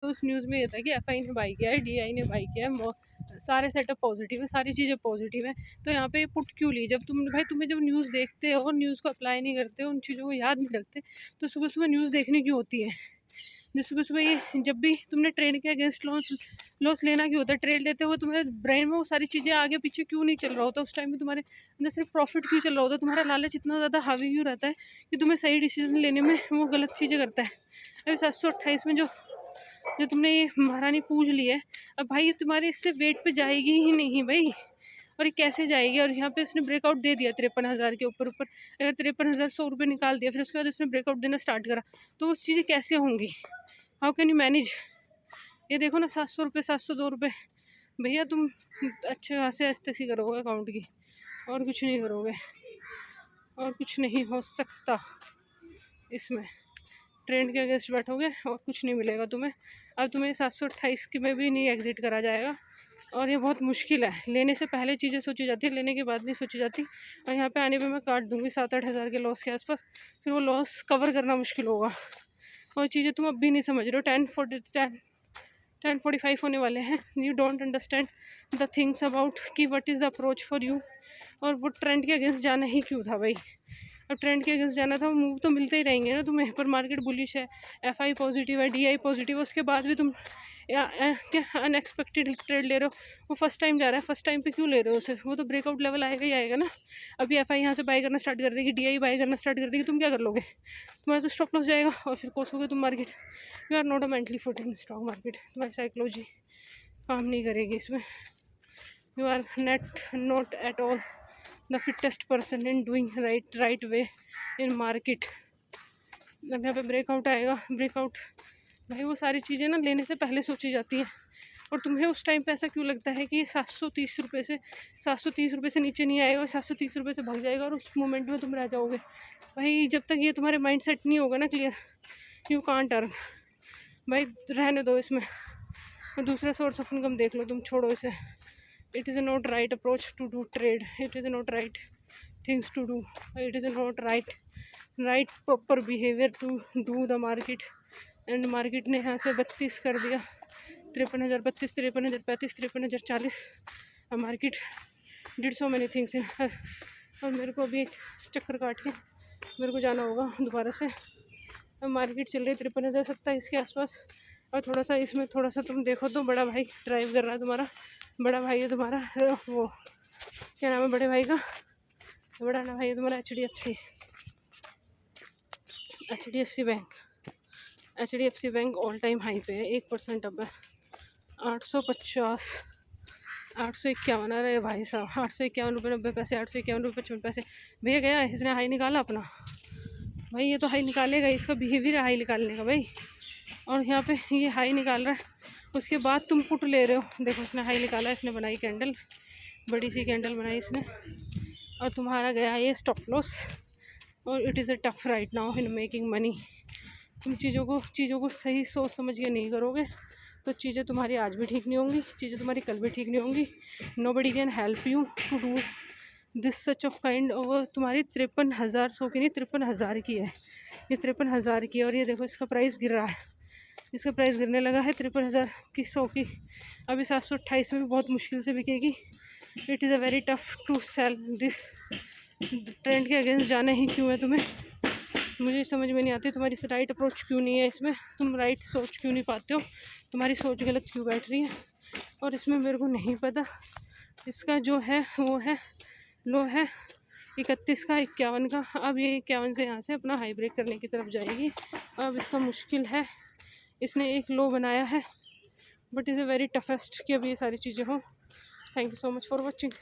तो उस न्यूज़ में ये था कि एफआई ने बाई किया है, डीआई ने बाई किया है, सारे सेटअप पॉजिटिव है, सारी चीज़ें पॉजिटिव हैं। तो यहाँ पे पुट क्यों ली? जब तुम्हें जब न्यूज़ देखते हो, न्यूज़ को अप्लाई नहीं करते हो, उन चीज़ों को याद नहीं रखते, तो सुबह सुबह न्यूज़ देखनी क्यों होती है? जिस सुबह सुबह ये जब भी तुमने ट्रेड के अगेंस्ट लॉस लेना क्यों होता है? ट्रेड लेते हुए तुम्हारे ब्रेन में वो सारी चीज़ें आगे पीछे क्यों नहीं चल रहा होता? उस टाइम में तुम्हारे अंदर सिर्फ प्रॉफिट क्यों चल रहा होता है? तुम्हारा लालच इतना ज़्यादा हावी क्यों रहता है कि तुम्हें सही डिसीजन लेने में वो गलत चीज़ें करता है? अभी 728 में जो जो तुमने ये महारानी पूछ ली है, अब भाई ये तुम्हारे इससे वेट पे जाएगी ही नहीं भाई। और ये कैसे जाएगी? और यहाँ पे उसने ब्रेकआउट दे दिया 53,000 के ऊपर ऊपर। अगर 53,000 100 रुपये निकाल दिया, फिर उसके बाद उसने ब्रेकआउट देना स्टार्ट करा, तो वो चीज़ें कैसे होंगी? How can you manage? ये देखो ना, 700 रुपये, 702 रुपये। भैया तुम अच्छे खासे ऐसी करोगे अकाउंट की, और कुछ नहीं करोगे, और कुछ नहीं हो सकता इसमें। ट्रेंड के अगेंस्ट बैठोगे और कुछ नहीं मिलेगा तुम्हें। अब तुम्हें 728 के में भी नहीं एग्जिट करा जाएगा, और ये बहुत मुश्किल है। लेने से पहले चीज़ें सोची जाती है, लेने के बाद नहीं सोची जाती। और यहाँ पे आने पे मैं काट दूँगी 7-8 हज़ार के लॉस के आसपास, फिर वो लॉस कवर करना मुश्किल होगा। और चीज़ें तुम अब भी नहीं समझ रहे हो। 10:45 होने वाले हैं। You don't understand the things about कि what is the approach for you. और वो ट्रेंड के अगेंस्ट जाना ही क्यों था भाई? अब ट्रेंड के अगेंस्ट जाना था, मूव तो मिलते ही रहेंगे ना तुम्हें। पर मार्केट बुलिश है, एफआई पॉजिटिव है, डीआई पॉजिटिव है, उसके बाद भी तुम क्या अनएक्सपेक्टेड ट्रेड ले रहे हो? वो फर्स्ट टाइम जा रहा है, फर्स्ट टाइम पे क्यों ले रहे हो उसे? वो तो ब्रेकआउट लेवल आएगा ही आएगा ना। अभी एफआई यहाँ से बाई करना स्टार्ट कर देगी, डीआई बाई करना स्टार्ट कर देगी, तुम क्या कर लोगे? तुम्हारा तो स्टॉप लॉस जाएगा और फिर कोसोगे तुम market. You are not a mentally fit in stock market. तुम्हारी साइकोलॉजी काम नहीं करेगी इसमें। You are not at all the fittest person in doing right way in market. अब यहाँ पे ब्रेकआउट आएगा, ब्रेकआउट भाई वो सारी चीज़ें ना लेने से पहले सोची जाती हैं। और तुम्हें उस टाइम पे ऐसा क्यों लगता है कि 730 रुपये से नीचे नहीं आएगा, और 730 रुपये से भाग जाएगा, और उस मोमेंट में तुम रह जाओगे? भाई जब तक ये तुम्हारे माइंड सेट नहीं होगा ना क्लियर, यू कांट अर्न। भाई रहने दो इसमें, और दूसरा सोर्स ऑफ इनकम देख लो, तुम छोड़ो इसे। It is not right approach to do trade, it is not right things to do, it is not right proper behaviour to do the market. And market ने यहाँ से 32 कर दिया, 53,000 32, 53,000 35, 53,000 40। अब market did so many things. और मेरे को अभी एक चक्कर काट के मेरे को जाना होगा दोबारा से। अब मार्केट चल रही 53,027 के आसपास। और थोड़ा सा इसमें थोड़ा सा तुम देखो तो बड़ा भाई ड्राइव कर रहा है, तुम्हारा बड़ा भाई है तुम्हारा, वो क्या नाम है बड़े भाई का? बड़ा ना भाई है तुम्हारा HDFC bank. HDFC bank all time high पे है, 1% अब है, 850, 851 आ रहे हैं भाई साहब। 851 रुपये 90 पैसे, 851 रुपये 55 पैसे। भैया गया, इसने हाई निकाला अपना। भाई ये तो हाई निकालेगा, इसका बिहेवियर है हाई निकालने का भाई। और यहाँ पे ये हाई निकाल रहा है, उसके बाद तुम पुट ले रहे हो। देखो इसने हाई निकाला, इसने बनाई कैंडल, बड़ी सी कैंडल बनाई इसने, और तुम्हारा गया ये स्टॉप लॉस। और it is a tough right now in making money. तुम चीज़ों को सही सोच समझ के नहीं करोगे तो चीज़ें तुम्हारी आज भी ठीक नहीं होंगी, चीज़ें तुम्हारी कल भी ठीक नहीं होंगी। Nobody can help you to do this such of kind. और तुम्हारी 53,000 100 की नहीं, 53,000 की है ये, 53,000 की है। और ये देखो इसका प्राइस गिर रहा है, इसका प्राइस गिरने लगा है 53,000 की 100 की। अभी 728 में भी बहुत मुश्किल से बिकेगी। It is a very tough to sell this. Trend के अगेंस्ट जाना ही क्यों है तुम्हें? मुझे समझ में नहीं आती तुम्हारी राइट अप्रोच क्यों नहीं है इसमें। तुम राइट सोच क्यों नहीं पाते हो? तुम्हारी सोच गलत क्यों बैठ रही है? और इसमें मेरे को नहीं पता। इसका जो है वो है लो है 31 का, 51 का। अब ये 51 से यहाँ से अपना हाई ब्रेक करने की तरफ जाएगी। अब इसका मुश्किल है, इसने एक लो बनाया है, but is a very toughest कि अब ये सारी चीज़ें हों। Thank you so much for watching.